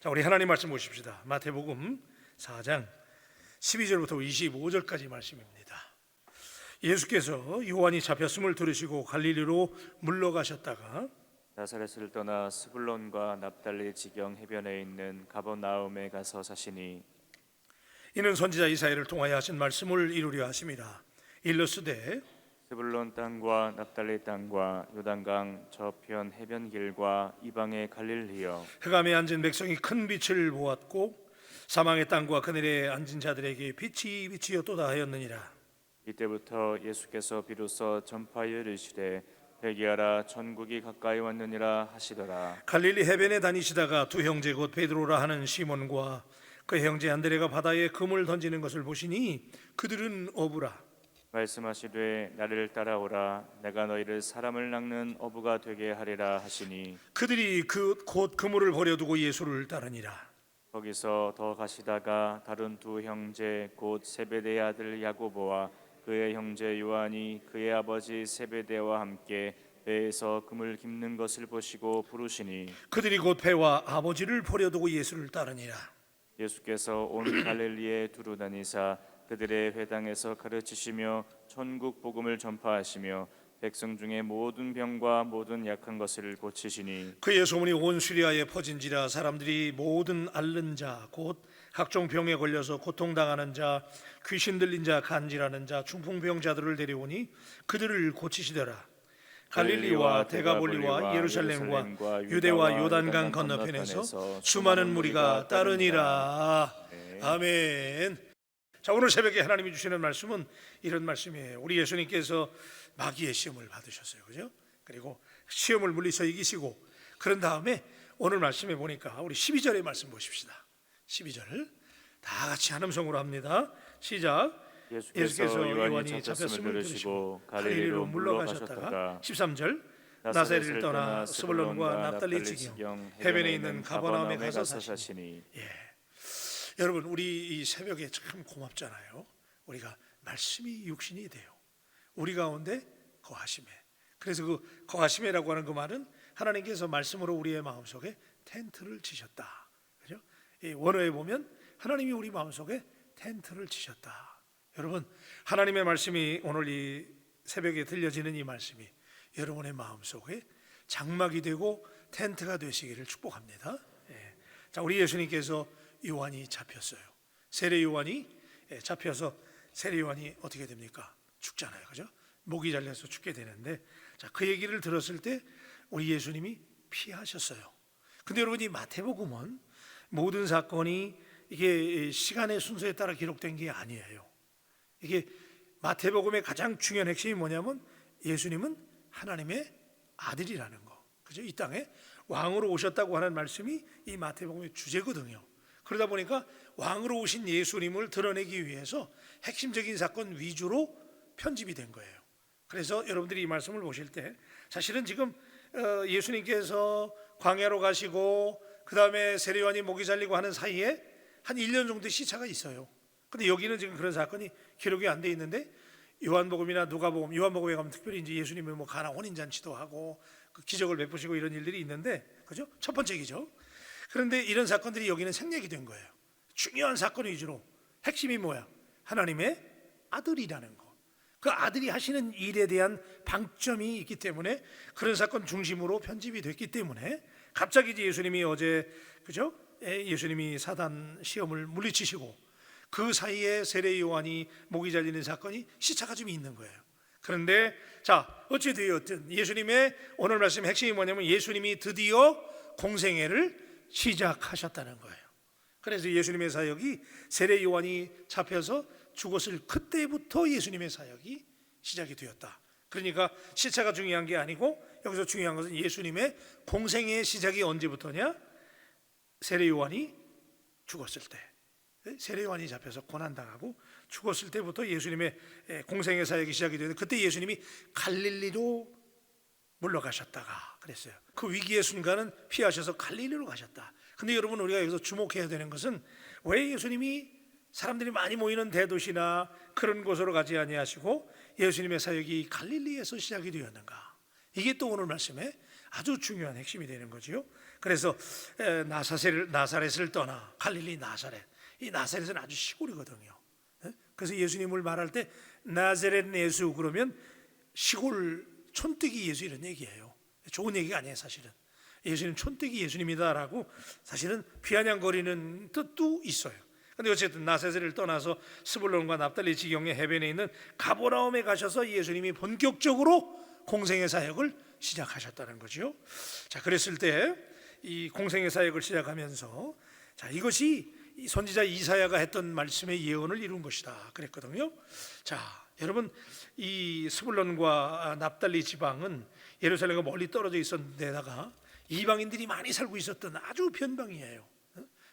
자, 우리 하나님 말씀 보십시다. 마태복음 4장 12절부터 25절까지 말씀입니다. 예수께서 요한이 잡혔음을 들으시고 갈릴리로 물러가셨다가 나사렛을 떠나 스불론과 납달리 지경 해변에 있는 가버나움에 가서 사시니 이는 선지자 이사야를 통하여 하신 말씀을 이루려 하심이라. 일러스되 스불론 땅과 납달리 땅과 요단강 저편 해변길과 이방의 갈릴리여, 흑암에 앉은 백성이 큰 빛을 보았고 사망의 땅과 그늘에 앉은 자들에게 빛이 빛이었도다 하였느니라. 이때부터 예수께서 비로소 전파하여 이르시되 회개하라, 천국이 가까이 왔느니라 하시더라. 갈릴리 해변에 다니시다가 두 형제 곧 베드로라 하는 시몬과 그 형제 안드레가 바다에 금을 던지는 것을 보시니 그들은 어부라. 말씀하시되 나를 따라오라, 내가 너희를 사람을 낚는 어부가 되게 하리라 하시니 그들이 곧 그물을 버려두고 예수를 따르니라. 거기서 더 가시다가 다른 두 형제 곧 세베대의 아들 야고보와 그의 형제 요한이 그의 아버지 세베대와 함께 배에서 금을 깁는 것을 보시고 부르시니 그들이 곧 배와 아버지를 버려두고 예수를 따르니라. 예수께서 온 갈릴리에 두루 다니사 그들의 회당에서 가르치시며 천국 복음을 전파하시며 백성 중에 모든 병과 모든 약한 것을 고치시니 그의 소문이 온 시리아에 퍼진지라. 사람들이 모든 앓는 자 곧 각종 병에 걸려서 고통당하는 자, 귀신 들린 자, 간질하는 자, 중풍병자들을 데려오니 그들을 고치시더라. 갈릴리와 데가볼리와 예루살렘과 유대와 요단강 건너편에서 수많은 무리가 따르니라. 아멘. 자, 오늘 새벽에 하나님이 주시는 말씀은 이런 말씀이에요. 우리 예수님께서 마귀의 시험을 받으셨어요, 그죠? 그리고 시험을 물리쳐 이기시고 그런 다음에 오늘 말씀에 보니까 우리 12절의 말씀 보십시다. 12절 다 같이 한 음성으로 합니다. 시작. 예수께서 요한이 잡혔음을 들으시고 갈릴리로 물러가셨다가 13절 나사렛을 떠나 스불론과 납달리 지경 해변에 있는 가버나움에 가서 사시니. 여러분, 우리 이 새벽에 참 고맙잖아요. 우리가 말씀이 육신이 돼요. 우리 가운데 거하심에. 그래서 그 거하심이라고 하는 그 말은 하나님께서 말씀으로 우리의 마음속에 텐트를 치셨다. 그죠? 이 원어에 보면 하나님이 우리 마음속에 텐트를 치셨다. 여러분, 하나님의 말씀이 오늘 이 새벽에 들려지는 이 말씀이 여러분의 마음속에 장막이 되고 텐트가 되시기를 축복합니다. 자, 우리 예수님께서 요한이 잡혔어요. 세례 요한이 잡혀서 세례 요한이 어떻게 됩니까? 죽잖아요, 그죠? 목이 잘려서 죽게 되는데, 자, 그 얘기를 들었을 때 우리 예수님이 피하셨어요. 근데 여러분, 이 마태복음은 모든 사건이 이게 시간의 순서에 따라 기록된 게 아니에요. 이게 마태복음의 가장 중요한 핵심이 뭐냐면 예수님은 하나님의 아들이라는 거, 그죠? 이 땅에 왕으로 오셨다고 하는 말씀이 이 마태복음의 주제거든요. 그러다 보니까 왕으로 오신 예수님을 드러내기 위해서 핵심적인 사건 위주로 편집이 된 거예요. 그래서 여러분들이 이 말씀을 보실 때 사실은 지금 예수님께서 광야로 가시고 그 다음에 세례 요한이 목이 잘리고 하는 사이에 한 1년 정도의 시차가 있어요. 근데 여기는 지금 그런 사건이 기록이 안 돼 있는데 요한복음이나 누가복음, 요한복음에 가면 특별히 이제 예수님의 뭐 가나 혼인잔치도 하고 그 기적을 베푸시고 이런 일들이 있는데, 그죠? 첫 번째 기적. 그런데 이런 사건들이 여기는 생략이 된 거예요. 중요한 사건 위주로. 핵심이 뭐야? 하나님의 아들이라는 거. 그 아들이 하시는 일에 대한 방점이 있기 때문에 그런 사건 중심으로 편집이 됐기 때문에 갑자기 이제 예수님이 어제, 그죠? 예수님이 사단 시험을 물리치시고 그 사이에 세례 요한이 목이 잘리는 사건이 시차가 좀 있는 거예요. 그런데 자, 어찌 되었든 예수님의 오늘 말씀의 핵심이 뭐냐면 예수님이 드디어 공생애를 시작하셨다는 거예요. 그래서 예수님의 사역이 세례 요한이 잡혀서 죽었을 그때부터 예수님의 사역이 시작이 되었다. 그러니까 시차가 중요한 게 아니고 여기서 중요한 것은 예수님의 공생애의 시작이 언제부터냐? 세례 요한이 죽었을 때, 세례 요한이 잡혀서 고난당하고 죽었을 때부터 예수님의 공생애 사역이 시작이 되는데, 그때 예수님이 갈릴리로 물러가셨다가 그랬어요. 그 위기의 순간은 피하셔서 갈릴리로 가셨다. 근데 여러분, 우리가 여기서 주목해야 되는 것은 왜 예수님이 사람들이 많이 모이는 대도시나 그런 곳으로 가지 아니하시고 예수님의 사역이 갈릴리에서 시작이 되었는가? 이게 또 오늘 말씀에 아주 중요한 핵심이 되는 거지요. 그래서 나사렛을 떠나 갈릴리 나사렛, 이 나사렛은 아주 시골이거든요. 그래서 예수님을 말할 때 나사렛 예수 그러면 시골 촌뜨기 예수 이런 얘기예요. 좋은 얘기가 아니에요. 사실은 예수님 촌뜨기 예수님이다라고 사실은 비아냥거리는 뜻도 있어요. 근데 어쨌든 나사렛을 떠나서 스불론과 납달리 지경의 해변에 있는 가버나움에 가셔서 예수님이 본격적으로 공생의 사역을 시작하셨다는 거죠. 자, 그랬을 때 이 공생의 사역을 시작하면서 자, 이것이 선지자 이사야가 했던 말씀의 예언을 이룬 것이다 그랬거든요. 자, 여러분, 이 스불론과 납달리 지방은 예루살렘과 멀리 떨어져 있었는 데다가 이방인들이 많이 살고 있었던 아주 변방이에요.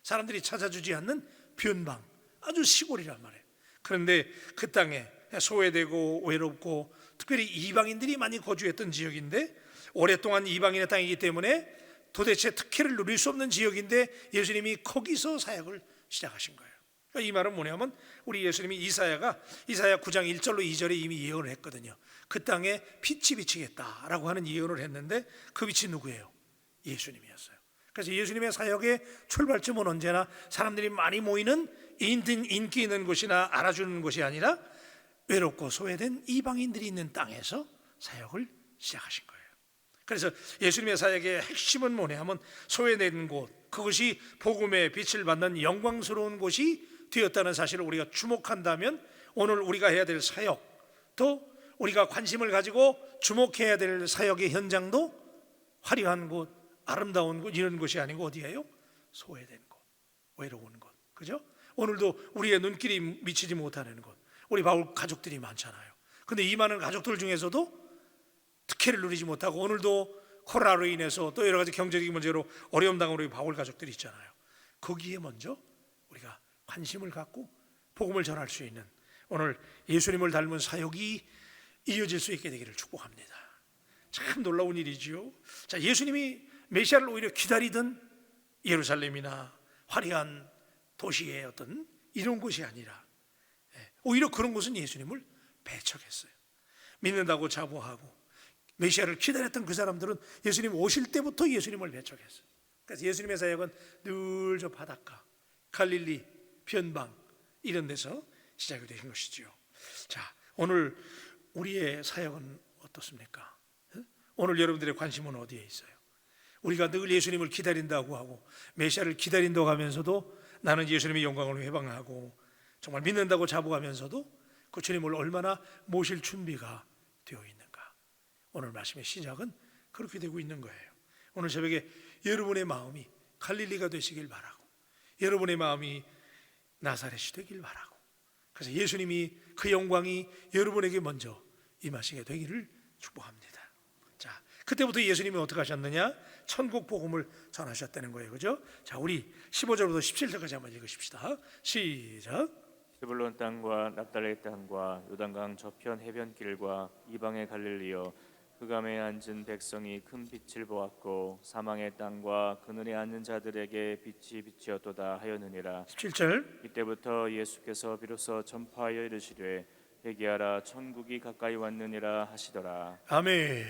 사람들이 찾아주지 않는 변방, 아주 시골이란 말이에요. 그런데 그 땅에 소외되고 외롭고 특별히 이방인들이 많이 거주했던 지역인데, 오랫동안 이방인의 땅이기 때문에 도대체 특혜를 누릴 수 없는 지역인데 예수님이 거기서 사역을 시작하신 거예요. 그러니까 이 말은 뭐냐면 우리 예수님이 이사야 9장 1절로 2절에 이미 예언을 했거든요. 그 땅에 빛이 비치겠다라고 하는 예언을 했는데 그 빛이 누구예요? 예수님이었어요. 그래서 예수님의 사역의 출발점은 언제나 사람들이 많이 모이는 인기 있는 곳이나 알아주는 곳이 아니라 외롭고 소외된 이방인들이 있는 땅에서 사역을 시작하신 거예요. 그래서 예수님의 사역의 핵심은 뭐냐면 소외된 곳, 그것이 복음의 빛을 받는 영광스러운 곳이 되었다는 사실을 우리가 주목한다면 오늘 우리가 해야 될 사역, 또 우리가 관심을 가지고 주목해야 될 사역의 현장도 화려한 곳, 아름다운 곳 이런 곳이 아니고 어디예요? 소외된 곳, 외로운 곳, 그죠? 오늘도 우리의 눈길이 미치지 못하는 곳, 우리 바울 가족들이 많잖아요. 근데 이 많은 가족들 중에서도 특혜를 누리지 못하고 오늘도 코로나로 인해서 또 여러 가지 경제적인 문제로 어려움 당하는 우리 바울 가족들이 있잖아요. 거기에 먼저 우리가 관심을 갖고 복음을 전할 수 있는 오늘 예수님을 닮은 사역이 이어질 수 있게 되기를 축복합니다. 참 놀라운 일이지요. 자, 예수님이 메시아를 오히려 기다리던 예루살렘이나 화려한 도시의 어떤 이런 곳이 아니라 오히려 그런 곳은 예수님을 배척했어요. 믿는다고 자부하고 메시아를 기다렸던 그 사람들은 예수님 오실 때부터 예수님을 배척했어요. 그래서 예수님의 사역은 늘 저 바닷가, 갈릴리, 변방 이런 데서 시작이 되신 것이지요. 자, 오늘 우리의 사역은 어떻습니까? 오늘 여러분들의 관심은 어디에 있어요? 우리가 늘 예수님을 기다린다고 하고 메시아를 기다린다고 하면서도 나는 예수님의 영광을 회방하고 정말 믿는다고 자부하면서도 그 주님을 얼마나 모실 준비가 되어 있는가? 오늘 말씀의 시작은 그렇게 되고 있는 거예요. 오늘 새벽에 여러분의 마음이 갈릴리가 되시길 바라고 여러분의 마음이 나사렛이 되길 바라고 그래서 예수님이 그 영광이 여러분에게 먼저 임하시게 되기를 축복합니다. 자, 그때부터 예수님이 어떻게 하셨느냐? 천국 복음을 전하셨다는 거예요. 그죠? 자, 우리 15절부터 17절까지 한번 읽으십시다. 시작. 스불론 땅과 납달리 땅과 요단강 저편 해변길과 이방의 갈릴리여, 흑암에 앉은 백성이 큰 빛을 보았고 사망의 땅과 그늘에 앉는 자들에게 빛이 비치었도다 하였느니라. 17절. 이때부터 예수께서 비로소 전파하여 이르시되 회개하라, 천국이 가까이 왔느니라 하시더라. 아멘.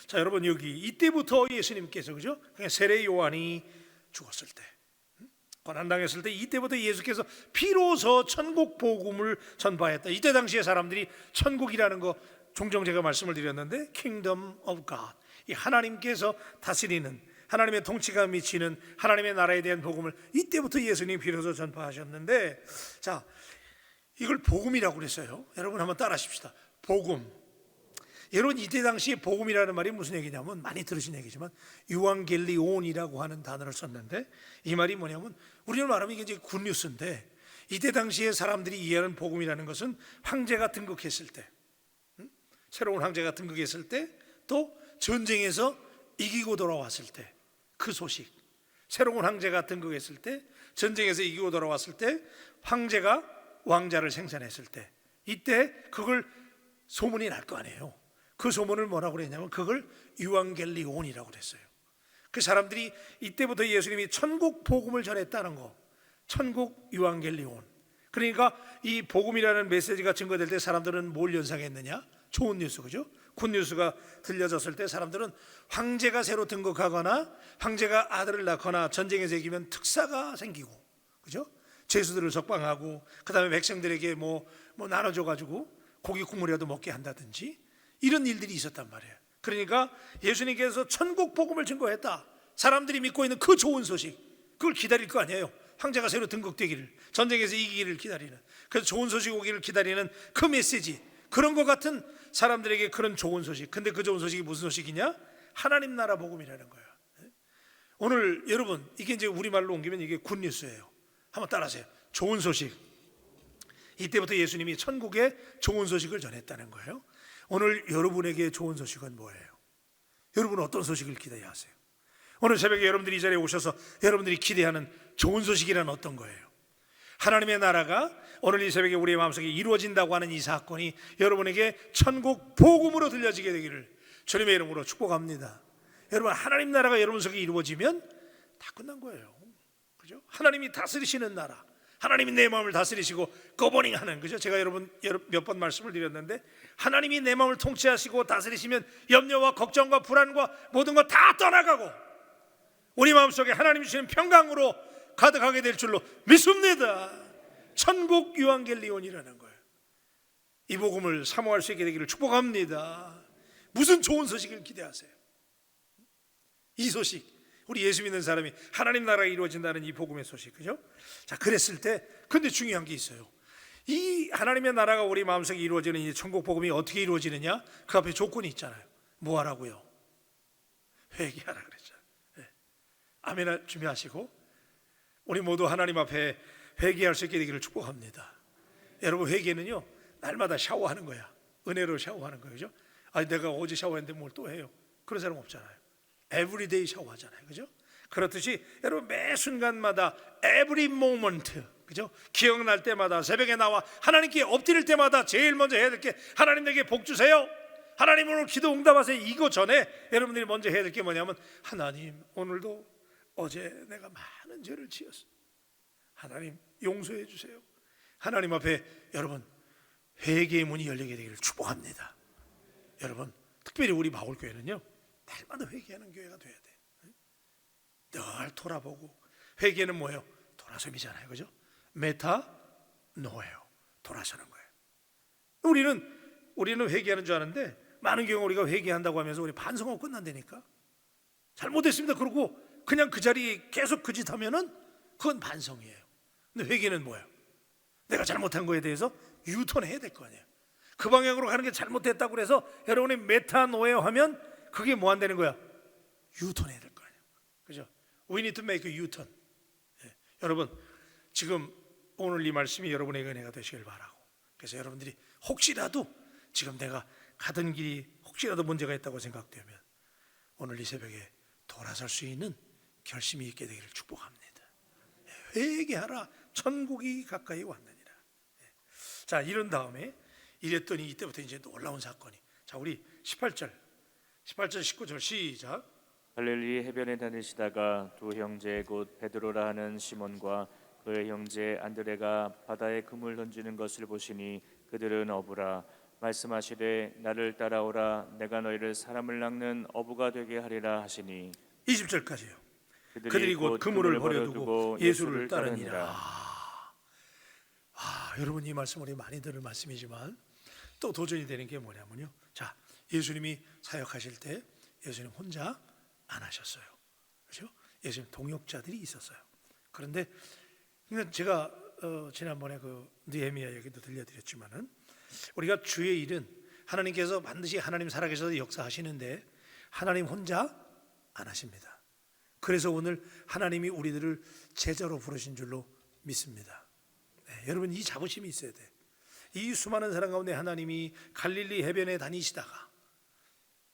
자, 여러분, 여기 이때부터 예수님께서, 그죠? 그냥 세례 요한이 죽었을 때, 고난당했을 때, 이때부터 예수께서 비로소 천국 복음을 전파했다. 이때 당시에 사람들이 천국이라는 거 종종 제가 말씀을 드렸는데, Kingdom of God, 이 하나님께서 다스리는, 하나님의 통치가 미치는 하나님의 나라에 대한 복음을 이때부터 예수님이 비로소 전파하셨는데, 자, 이걸 복음이라고 그랬어요. 여러분 한번 따라하십시다. 복음. 여러분, 이때 당시에 복음이라는 말이 무슨 얘기냐면, 많이 들으신 얘기지만 유앙겔리온이라고 하는 단어를 썼는데, 이 말이 뭐냐면 우리는 말하면 이게 이제 굿뉴스인데, 이때 당시에 사람들이 이해하는 복음이라는 것은 황제가 등극했을 때, 새로운 황제가 등극했을 때, 또 전쟁에서 이기고 돌아왔을 때 그 소식, 새로운 황제가 등극했을 때, 전쟁에서 이기고 돌아왔을 때, 황제가 왕자를 생산했을 때, 이때 그걸 소문이 날 거 아니에요. 그 소문을 뭐라고 그랬냐면 그걸 유앙겔리온이라고 그랬어요. 그 사람들이 이때부터 예수님이 천국 복음을 전했다는 거, 천국 유앙겔리온. 그러니까 이 복음이라는 메시지가 증거될 때 사람들은 뭘 연상했느냐? 좋은 뉴스, 그죠? 굿뉴스가 들려졌을 때 사람들은 황제가 새로 등극하거나 황제가 아들을 낳거나 전쟁에서 이기면 특사가 생기고, 그죠? 죄수들을 석방하고 그 다음에 백성들에게 뭐 나눠줘가지고 고기 국물이라도 먹게 한다든지 이런 일들이 있었단 말이에요. 그러니까 예수님께서 천국 복음을 증거했다. 사람들이 믿고 있는 그 좋은 소식, 그걸 기다릴 거 아니에요. 황제가 새로 등극되기를, 전쟁에서 이기기를 기다리는, 그래서 좋은 소식 오기를 기다리는 그 메시지, 그런 것 같은 사람들에게 그런 좋은 소식. 근데 그 좋은 소식이 무슨 소식이냐? 하나님 나라 복음이라는 거예요. 오늘 여러분, 이게 이제 우리말로 옮기면 이게 굿뉴스예요. 한번 따라하세요. 좋은 소식. 이때부터 예수님이 천국에 좋은 소식을 전했다는 거예요. 오늘 여러분에게 좋은 소식은 뭐예요? 여러분은 어떤 소식을 기대하세요? 오늘 새벽에 여러분들이 이 자리에 오셔서 여러분들이 기대하는 좋은 소식이란 어떤 거예요? 하나님의 나라가 오늘 이 새벽에 우리의 마음속에 이루어진다고 하는 이 사건이 여러분에게 천국 복음으로 들려지게 되기를 주님의 이름으로 축복합니다. 여러분, 하나님 나라가 여러분 속에 이루어지면 다 끝난 거예요. 그죠? 하나님이 다스리시는 나라, 하나님이 내 마음을 다스리시고 거버닝하는, 그죠? 제가 여러분 몇 번 말씀을 드렸는데, 하나님이 내 마음을 통치하시고 다스리시면 염려와 걱정과 불안과 모든 거 다 떠나가고 우리 마음속에 하나님 주시는 평강으로 가득하게 될 줄로 믿습니다. 천국 유앙겔리온이라는 거예요. 이 복음을 사모할 수 있게 되기를 축복합니다. 무슨 좋은 소식을 기대하세요? 이 소식, 우리 예수 믿는 사람이 하나님 나라가 이루어진다는 이 복음의 소식, 그죠? 자, 그랬을 때 근데 중요한 게 있어요. 이 하나님의 나라가 우리 마음속에 이루어지는 이 천국 복음이 어떻게 이루어지느냐? 그 앞에 조건이 있잖아요. 뭐 하라고요? 회개하라 그랬잖아요. 네. 아멘 준비하시고 우리 모두 하나님 앞에 회개할 수 있게 되기를 축복합니다. 여러분, 회개는요 날마다 샤워하는 거야. 은혜로 샤워하는 거예요, 그죠? 아니 내가 어제 샤워했는데 뭘 또 해요? 그런 사람 없잖아요. 에브리데이 샤워하잖아요, 그죠? 그렇듯이 여러분 매 순간마다 every moment, 그죠? 기억날 때마다 새벽에 나와 하나님께 엎드릴 때마다 제일 먼저 해야 될 게 하나님 내게 복 주세요. 하나님 오늘 기도 응답하세요. 이거 전에 여러분들이 먼저 해야 될 게 뭐냐면, 하나님 오늘도 어제 내가 많은 죄를 지었어. 하나님 용서해 주세요. 하나님 앞에 여러분 회개의 문이 열리게 되기를 축복합니다. 여러분, 특별히 우리 마을교회는요 날마다 회개하는 교회가 돼야 돼. 늘 돌아보고. 회개는 뭐예요? 돌아섬이잖아요, 그죠? 메타노예요. 돌아서는 거예요. 우리는 회개하는 줄 아는데 많은 경우 우리가 회개한다고 하면서 우리 반성하고 끝난다니까. 잘못했습니다 그러고 그냥 그 자리에 계속 그 짓 하면은 그건 반성이에요. 근데 회개는 뭐예요? 내가 잘못한 거에 대해서 유턴해야 될 거 아니에요. 그 방향으로 가는 게 잘못됐다고 그래서 여러분이 메타노예요 하면 그게 뭐 한다는 거야? 유턴해야 될 거 아니에요, 그죠? We need to make a U-turn. 여러분, 지금 오늘 이 말씀이 여러분에게 은혜가 되시길 바라고, 그래서 여러분들이 혹시라도 지금 내가 가던 길이 혹시라도 문제가 있다고 생각되면 오늘 이 새벽에 돌아설 수 있는 결심이 있게 되기를 축복합니다. 회개하라, 천국이 가까이 왔느니라. 자, 이런 다음에 이랬더니 이때부터 이제 놀라운 사건이, 자 우리 18절 19절 시작. 갈릴리 해변에 다니시다가 두 형제 곧 베드로라 하는 시몬과 그의 형제 안드레가 바다에 그물 던지는 것을 보시니 그들은 어부라. 말씀하시되 나를 따라오라. 내가 너희를 사람을 낚는 어부가 되게 하리라 하시니. 20절까지요. 그들이 곧 그물을 버려두고 예수를 따르니라. 여러분, 이 말씀 우리 많이 들을 말씀이지만 또 도전이 되는 게 뭐냐면요, 자 예수님이 사역하실 때 예수님 혼자 안 하셨어요, 그렇죠? 예수님 동역자들이 있었어요. 그런데 제가 지난번에 그 느헤미야 얘기도 들려드렸지만은 우리가 주의 일은 하나님께서 반드시 하나님 살아계셔서 역사하시는데 하나님 혼자 안 하십니다. 그래서 오늘 하나님이 우리들을 제자로 부르신 줄로 믿습니다. 네, 여러분 이 자부심이 있어야 돼. 이 수많은 사람 가운데 하나님이 갈릴리 해변에 다니시다가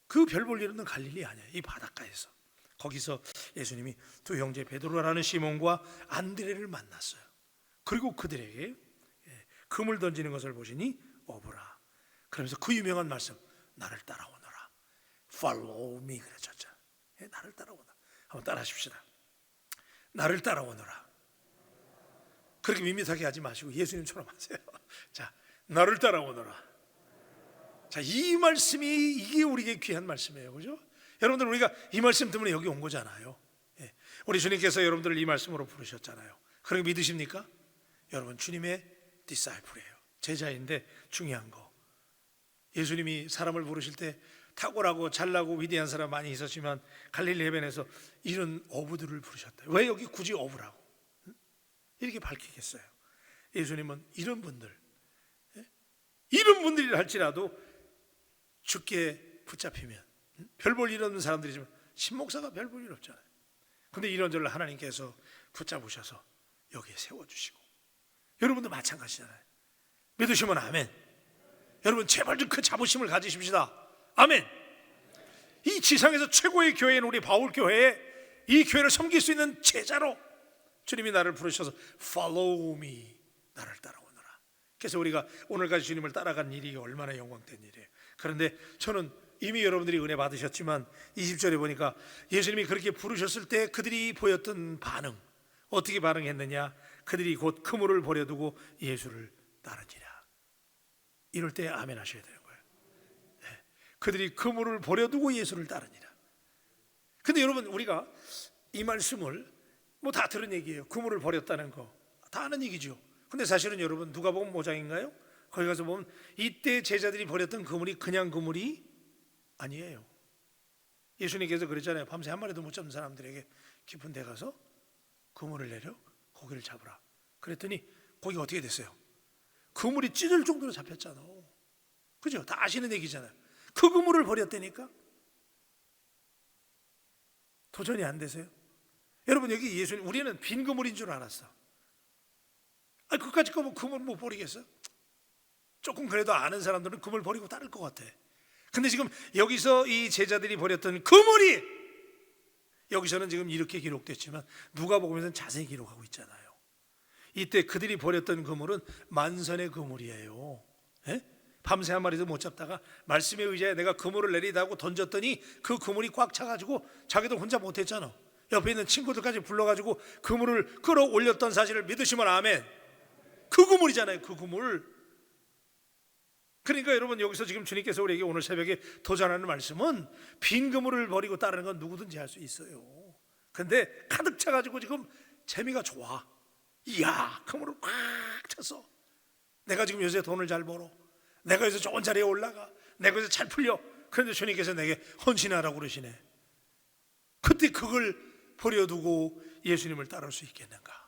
그 별 볼 일 없는 갈릴리 아니에요, 이 바닷가에서 거기서 예수님이 두 형제 베드로라는 시몬과 안드레를 만났어요. 그리고 그들에게 금을 던지는 것을 보시니 어부라. 그러면서 그 유명한 말씀, 나를 따라오너라. Follow me 그랬죠. 나를 따라오너라. 한번 따라하십시다. 나를 따라오너라. 그렇게 밋밋하게 하지 마시고 예수님처럼 하세요. 자, 나를 따라오너라. 자, 이 말씀이 이게 우리에게 귀한 말씀이에요, 그죠? 여러분들 우리가 이 말씀 때문에 여기 온 거잖아요. 예. 우리 주님께서 여러분들을 이 말씀으로 부르셨잖아요. 그렇게 믿으십니까? 여러분 주님의 디사이플이에요. 제자인데 중요한 거, 예수님이 사람을 부르실 때 탁월하고 잘나고 위대한 사람 많이 있었지만 갈릴리 해변에서 이런 어부들을 부르셨다. 왜 여기 굳이 어부라고 이렇게 밝히겠어요? 예수님은 이런 분들, 이런 분들이라 할지라도 죽게 붙잡히면 별 볼 일 없는 사람들이지만 신목사가 별 볼 일 없잖아요. 근데 이런저런 하나님께서 붙잡으셔서 여기에 세워주시고, 여러분도 마찬가지잖아요. 믿으시면 아멘. 여러분 제발 좀 그 자부심을 가지십시다. 아멘. 이 지상에서 최고의 교회인 우리 바울교회에 이 교회를 섬길 수 있는 제자로 주님이 나를 부르셔서 Follow me, 나를 따라오너라. 그래서 우리가 오늘까지 주님을 따라간 일이 얼마나 영광된 일이에요. 그런데 저는 이미 여러분들이 은혜 받으셨지만 20절에 보니까 예수님이 그렇게 부르셨을 때 그들이 보였던 반응, 어떻게 반응했느냐? 그들이 곧 그물을 버려두고 예수를 따르니라. 이럴 때 아멘 하셔야 되는 거예요. 네. 그들이 그물을 버려두고 예수를 따르니라. 근데 여러분 우리가 이 말씀을 뭐 다 들은 얘기예요. 그물을 버렸다는 거 다 아는 얘기죠. 근데 사실은 여러분 누가복음 5장인가요? 거기 가서 보면 이때 제자들이 버렸던 그물이 그냥 그물이 아니에요. 예수님께서 그랬잖아요. 밤새 한 마리도 못 잡는 사람들에게 깊은 데 가서 그물을 내려 고기를 잡으라. 그랬더니 고기가 어떻게 됐어요? 그물이 찢을 정도로 잡혔잖아. 그죠? 다 아시는 얘기잖아요. 그 그물을 버렸다니까. 도전이 안 되세요? 여러분 여기 예수님, 우리는 빈 그물인 줄 알았어. 그까짓 거 뭐 그물 못 버리겠어? 조금 그래도 아는 사람들은 그물 버리고 따를 것 같아. 근데 지금 여기서 이 제자들이 버렸던 그물이 여기서는 지금 이렇게 기록됐지만 누가복음에서는 자세히 기록하고 있잖아요. 이때 그들이 버렸던 그물은 만선의 그물이에요. 예? 밤새 한 마리도 못 잡다가 말씀의 의자에 내가 그물을 내리다 하고 던졌더니 그 그물이 꽉 차가지고 자기도 혼자 못했잖아. 옆에 있는 친구들까지 불러가지고 그물을 끌어올렸던 사실을 믿으시면 아멘. 그 그물이잖아요. 그 그물. 그러니까 여러분 여기서 지금 주님께서 우리에게 오늘 새벽에 도전하는 말씀은 빈 그물을 버리고 따르는 건 누구든지 할 수 있어요. 근데 가득 차가지고 지금 재미가 좋아. 이야, 그물을 꽉 찼어. 내가 지금 요새 돈을 잘 벌어. 내가 요새 좋은 자리에 올라가. 내가 요새 잘 풀려. 그런데 주님께서 내게 헌신하라고 그러시네. 그때 그걸 버려두고 예수님을 따를 수 있겠는가?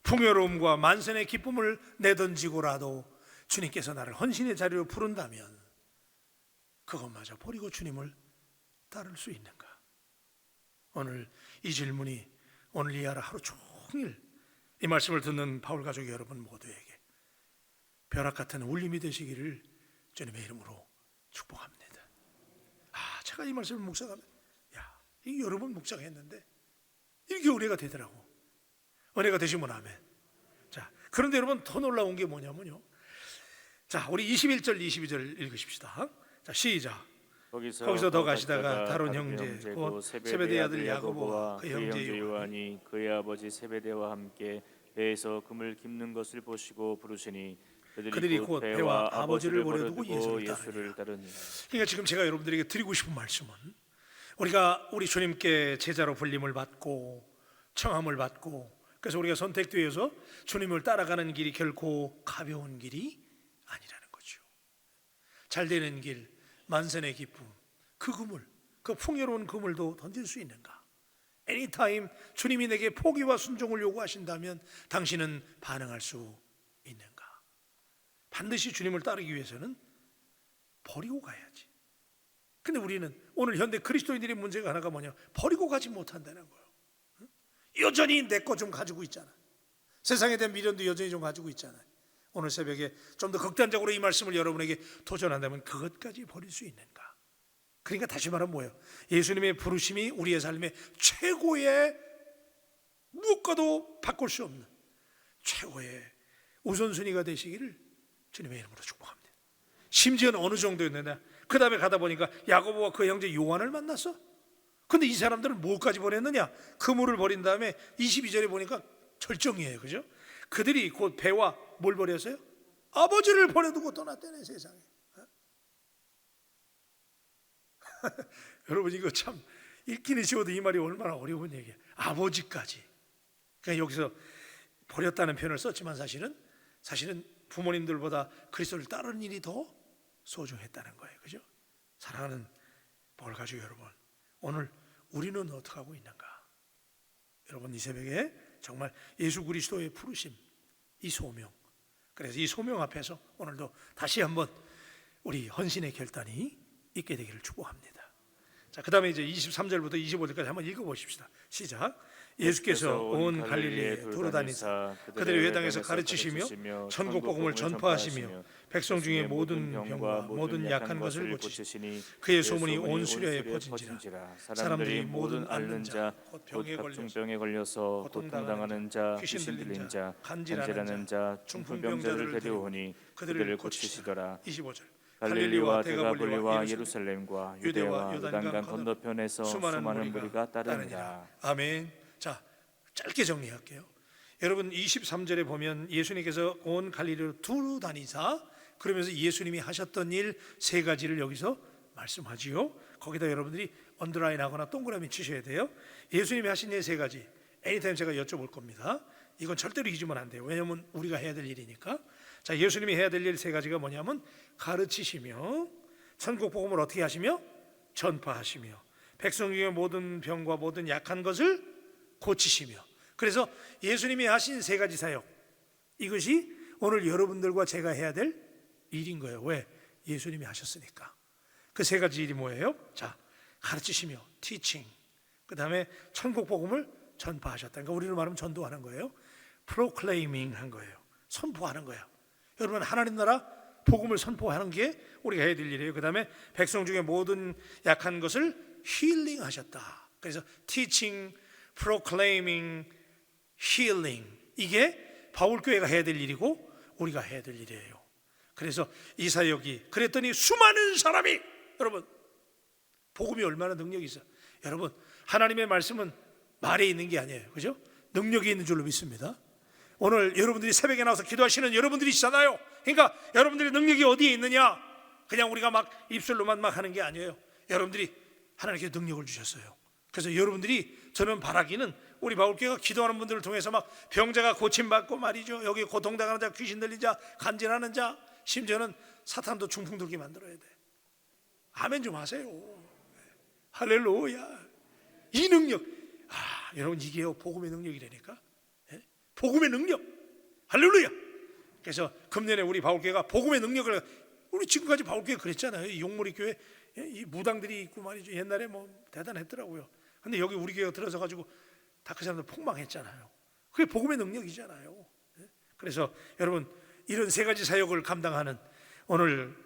풍요로움과 만선의 기쁨을 내던지고라도 주님께서 나를 헌신의 자리로 부른다면 그것마저 버리고 주님을 따를 수 있는가? 오늘 이 질문이 오늘 이하라 하루 종일 이 말씀을 듣는 바울 가족 여러분 모두에게 벼락 같은 울림이 되시기를 주님의 이름으로 축복합니다. 제가 이 말씀을 묵상하면 이 여러 번 묵상했는데 이렇게 은혜가 되더라고. 은혜가 되시면 아멘. 자, 그런데 여러분 더 놀라운 게 뭐냐면요. 자, 우리 21절 22절 읽으십시다. 자, 시작. 거기서 더 가시다가 다른 형제 곧 세베대의 아들 야고보와 그 형제 요한이 그의 아버지 세베대와 함께 배에서 금을 깁는 것을 보시고 부르시니 그들이 곧 배와 아버지를 버려두고 예수를 따르니라. 그러니까 지금 제가 여러분들에게 드리고 싶은 말씀은 우리 주님께 제자로 불림을 받고 청함을 받고 그래서 우리가 선택되어서 주님을 따라가는 길이 결코 가벼운 길이 아니라는 거죠. 잘 되는 길, 만선의 기쁨, 그 그물, 그 풍요로운 그물도 던질 수 있는가? anytime 주님이 내게 포기와 순종을 요구하신다면 당신은 반응할 수 있는가? 반드시 주님을 따르기 위해서는 버리고 가야지. 근데 우리는 오늘 현대 그리스도인들의 문제가 하나가 뭐냐? 버리고 가지 못한다는 거예요. 여전히 내 거 좀 가지고 있잖아. 세상에 대한 미련도 여전히 좀 가지고 있잖아요. 오늘 새벽에 좀 더 극단적으로 이 말씀을 여러분에게 도전한다면 그것까지 버릴 수 있는가? 그러니까 다시 말하면 뭐예요? 예수님의 부르심이 우리의 삶의 최고의 무엇과도 바꿀 수 없는 최고의 우선순위가 되시기를 주님의 이름으로 축복합니다. 심지어는 어느 정도였느냐? 그 다음에 가다 보니까 야고보와 그 형제 요한을 만났어. 근데 이 사람들은 뭐까지 버렸느냐? 그물을 버린 다음에 22절에 보니까 절정이에요. 그죠? 그들이 곧 배와 뭘 버렸어요? 아버지를 버려두고 떠났다네 세상에. 여러분 이거 참 읽기는 쉬워도 이 말이 얼마나 어려운 얘기예요. 아버지까지. 그러니까 여기서 버렸다는 표현을 썼지만 사실은 부모님들보다 그리스도를 따르는 일이 더 소중했다는 거예요. 그죠? 사랑하는 뭘 가지고 여러분, 오늘 우리는 어떻게 하고 있는가? 여러분 이 새벽에 정말 예수 그리스도의 부르심, 이 소명, 그래서 이 소명 앞에서 오늘도 다시 한번 우리 헌신의 결단이 있게 되기를 축복합니다. 자, 그 다음에 이제 23절부터 25절까지 한번 읽어보십시다. 시작. 예수께서 온 갈릴리에 돌아다니사 그들의 회당에서 가르치시며 천국 복음을 전파하시며 백성 중에 모든 병과 모든 약한 것을 고치시니 그의 소문이 온 수려에 퍼진지라. 사람들이 모든 앓는 자 곧 병에 걸려서 고통당하는 자, 귀신 들린 자, 간질하는 자, 중풍병자를 데려오니 그들을 고치시더라. 25절. 갈릴리와 데가볼리와 예루살렘과 유대와 요단강 건너편에서 수많은 무리가 따르니라. 아멘. 자, 짧게 정리할게요. 여러분 23절에 보면 예수님께서 온 갈릴리로 두루 다니사, 그러면서 예수님이 하셨던 일 세 가지를 여기서 말씀하지요. 거기다 여러분들이 언더라인하거나 동그라미 치셔야 돼요. 예수님이 하신 일 세 가지, 애니타임 제가 여쭤볼 겁니다. 이건 절대로 잊으면 안 돼요. 왜냐하면 우리가 해야 될 일이니까. 자, 예수님이 해야 될 일 세 가지가 뭐냐면 가르치시며, 천국 복음을 어떻게 하시며 전파하시며, 백성 중에 모든 병과 모든 약한 것을 고치시며. 그래서 예수님이 하신 세 가지 사역, 이것이 오늘 여러분들과 제가 해야 될 일인 거예요. 왜? 예수님이 하셨으니까. 그 세 가지 일이 뭐예요? 자, 가르치시며, teaching. 그 다음에 천국 복음을 전파하셨다. 그러니까 우리로 말하면 전도하는 거예요. proclaiming 한 거예요. 선포하는 거예요. 여러분 하나님 나라 복음을 선포하는 게 우리가 해야 될 일이에요. 그 다음에 백성 중에 모든 약한 것을 힐링 하셨다. 그래서 teaching, proclaiming, healing, 이게 바울교회가 해야 될 일이고 우리가 해야 될 일이에요. 그래서 이 사역이, 그랬더니 수많은 사람이, 여러분 복음이 얼마나 능력이 있어요. 여러분 하나님의 말씀은 말에 있는 게 아니에요. 그죠? 능력이 있는 줄로 믿습니다. 오늘 여러분들이 새벽에 나와서 기도하시는 여러분들이 있잖아요. 그러니까 여러분들의 능력이 어디에 있느냐? 그냥 우리가 막 입술로만 막 하는 게 아니에요. 여러분들이 하나님께서 능력을 주셨어요. 그래서 여러분들이, 저는 바라기는 우리 바울교회가 기도하는 분들을 통해서 막 병자가 고침받고 말이죠, 여기 고통당하는 자, 귀신 들린 자, 간질하는 자, 심지어는 사탄도 중풍 들게 만들어야 돼. 아멘 좀 하세요. 할렐루야. 이 능력, 여러분 이게요 복음의 능력이라니까. 복음의 능력, 할렐루야. 그래서 금년에 우리 바울교회가 복음의 능력을, 우리 지금까지 바울교회 그랬잖아요. 이 용머리 교회 이 무당들이 있고 말이죠. 옛날에 뭐 대단했더라고요. 근데 여기 우리 교회가 들어서 가지고 다 그 사람들 폭망했잖아요. 그게 복음의 능력이잖아요. 그래서 여러분 이런 세 가지 사역을 감당하는 오늘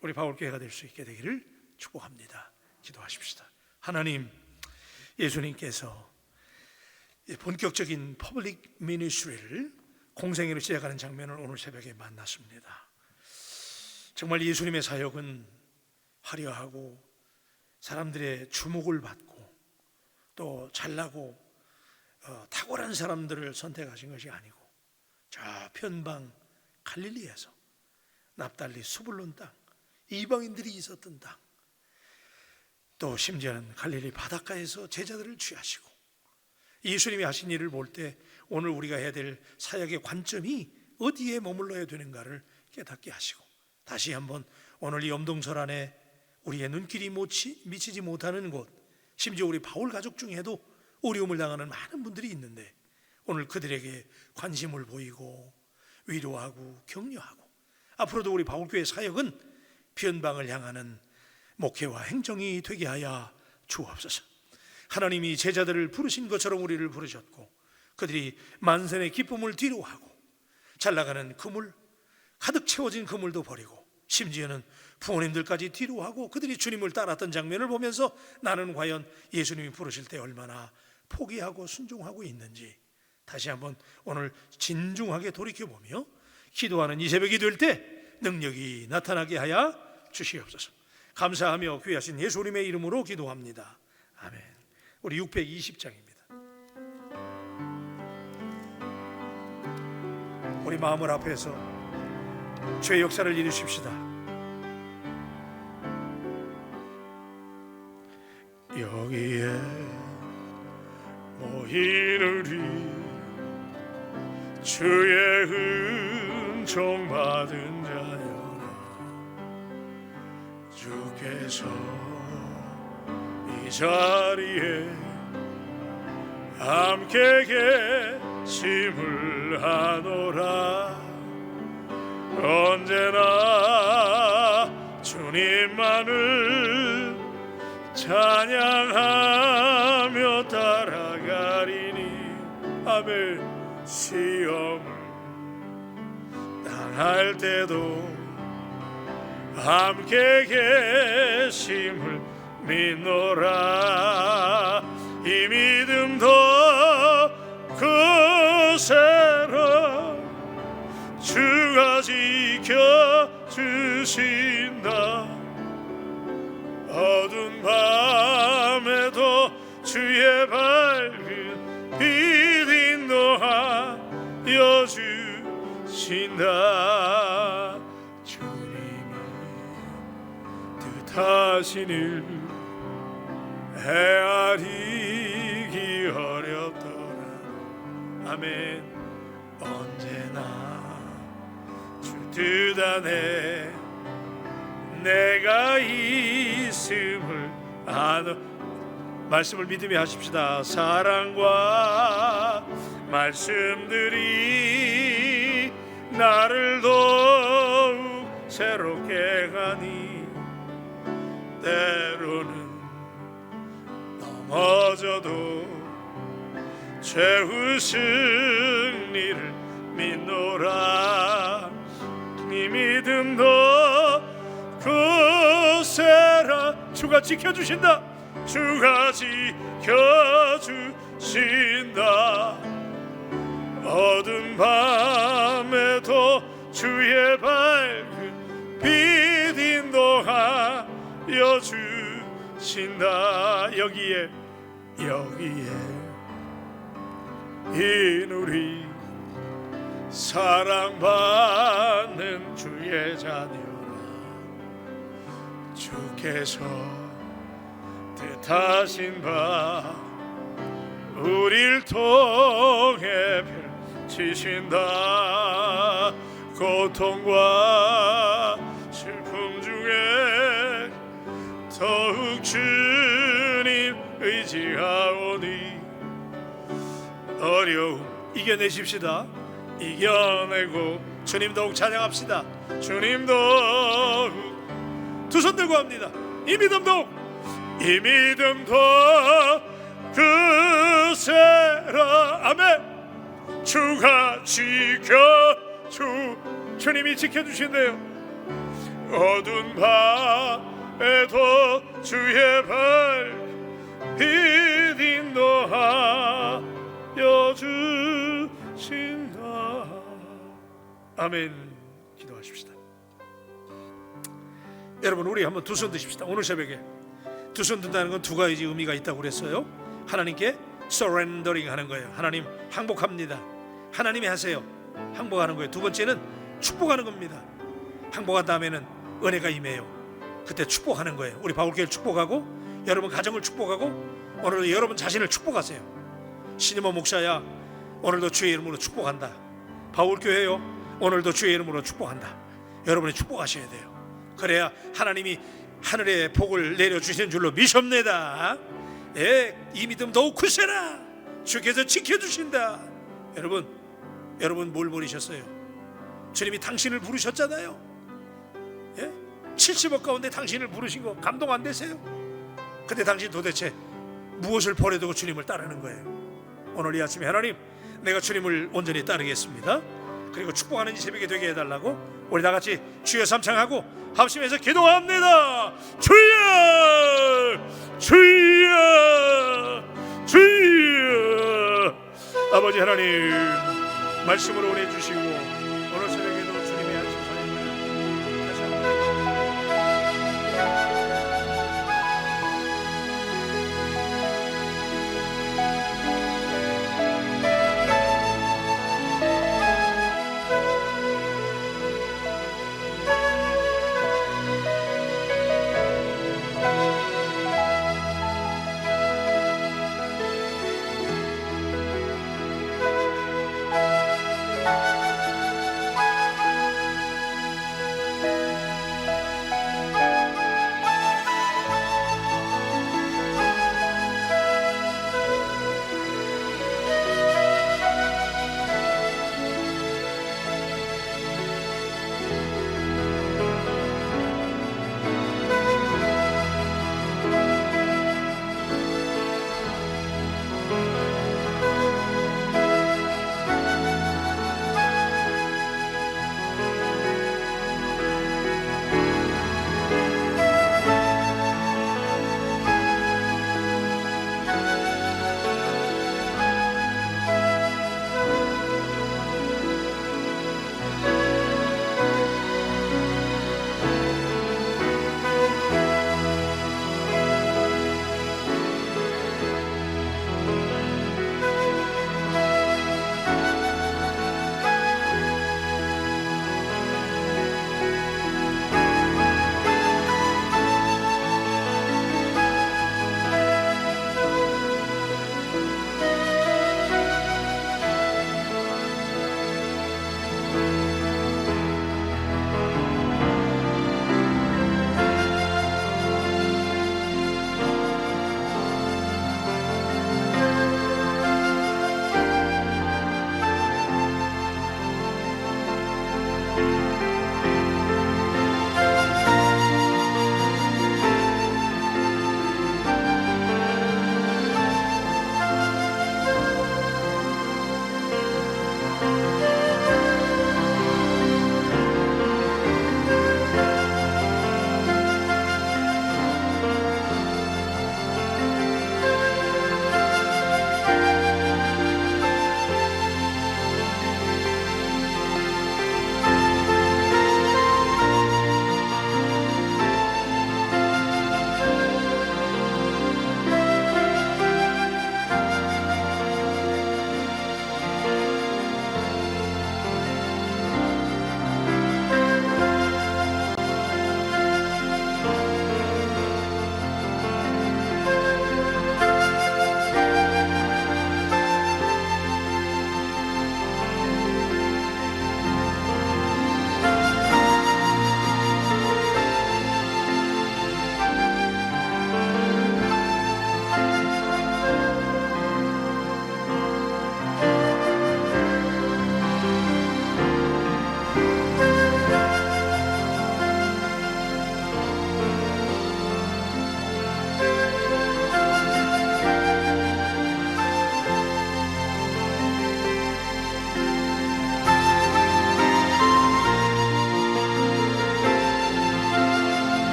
우리 바울교회가 될 수 있게 되기를 축복합니다. 기도하십시다. 하나님, 예수님께서 본격적인 퍼블릭 미니스트리를 공생애로 시작하는 장면을 오늘 새벽에 만났습니다. 정말 예수님의 사역은 화려하고 사람들의 주목을 받고 또 잘나고 탁월한 사람들을 선택하신 것이 아니고, 저 편방 갈릴리에서 납달리 수불론 땅, 이방인들이 있었던 땅, 또 심지어는 갈릴리 바닷가에서 제자들을 취하시고, 예수님이 하신 일을 볼 때 오늘 우리가 해야 될 사역의 관점이 어디에 머물러야 되는가를 깨닫게 하시고, 다시 한번 오늘 이 엄동설 안에 우리의 눈길이 미치지 못하는 곳, 심지어 우리 바울 가족 중에도 어려움을 당하는 많은 분들이 있는데 오늘 그들에게 관심을 보이고 위로하고 격려하고, 앞으로도 우리 바울교회 사역은 변방을 향하는 목회와 행정이 되게 하여 주옵소서. 하나님이 제자들을 부르신 것처럼 우리를 부르셨고, 그들이 만선의 기쁨을 뒤로하고 잘나가는 그물, 가득 채워진 그물도 버리고 심지어는 부모님들까지 뒤로하고 그들이 주님을 따랐던 장면을 보면서 나는 과연 예수님이 부르실 때 얼마나 포기하고 순종하고 있는지 다시 한번 오늘 진중하게 돌이켜보며 기도하는 이 새벽이 될 때 능력이 나타나게 하여 주시옵소서. 감사하며 귀하신 예수님의 이름으로 기도합니다. 아멘. 우리 620장입니다. 우리 마음을 앞에서 주의 역사를 이루십시다. 주의 은총 받은 자여라. 주께서 이 자리에 함께 계심을 하노라. 언제나 주님만을 찬양하며 따라가리니. 아멘. 시험을 당할 때도 함께 계심을 믿노라. 이 믿음 더 크세라. 주가 지켜주신다. 어두운 밤에도 주의 밝은 빛 인도하여 주신다. 주님이 뜻하신 일 헤아리기 어렵더라. 아멘. 언제나 주 뜻 안에 내가 있음을 아는 말씀을 믿음에 하십시다. 사랑과 말씀들이 나를 더욱 새롭게 하니. 때로는 넘어져도 최후 승리를 믿노라. 이 믿음도 크세라. 주가 지켜주신다. 주가 지켜주신다. 어두운 밤에도 주의 밝은 빛 인도하여 주신다. 여기에 이 누리 사랑받는 주의 자녀라. 주께서 뜻하신 바 우릴 통해 펼치신다. 고통과 슬픔 중에 더욱 주님 의지하오니. 어려움 이겨내십시다. 이겨내고 주님 더욱 찬양합시다. 주님 더욱 두 손 들고 합니다. 이 믿음 더욱 크세라. 아멘. 주가 주님이 지켜주신대요. 어두운 밤에도 주의 빛 인도하여 주신다. 아멘. 기도하십시다. 여러분, 우리 한번 두 손 드십시다. 오늘 새벽에 두 손 든다는 건 두 가지 의미가 있다고 그랬어요. 하나님께 서렌더링 하는 거예요. 하나님 항복합니다. 하나님이 하세요. 항복하는 거예요. 두 번째는 축복하는 겁니다. 항복한 다음에는 은혜가 임해요. 그때 축복하는 거예요. 우리 바울교회를 축복하고 여러분 가정을 축복하고 오늘도 여러분 자신을 축복하세요. 신임원 목사야, 오늘도 주의 이름으로 축복한다. 바울교회요, 오늘도 주의 이름으로 축복한다. 여러분이 축복하셔야 돼요. 그래야 하나님이 하늘의 복을 내려주시는 줄로 미섭니다. 예, 이 믿음 더욱 크세라. 주께서 지켜주신다. 여러분 뭘 버리셨어요? 주님이 당신을 부르셨잖아요. 예? 70억 가운데 당신을 부르신 거 감동 안 되세요? 근데 당신 도대체 무엇을 버려두고 주님을 따르는 거예요? 오늘 이 아침에 하나님, 내가 주님을 온전히 따르겠습니다. 그리고 축복하는 이 새벽에 되게 해달라고 우리 다같이 주여 삼창하고 합심해서 기도합니다. 주여, 주여, 주여. 아버지 하나님, 말씀으로 은혜 주시고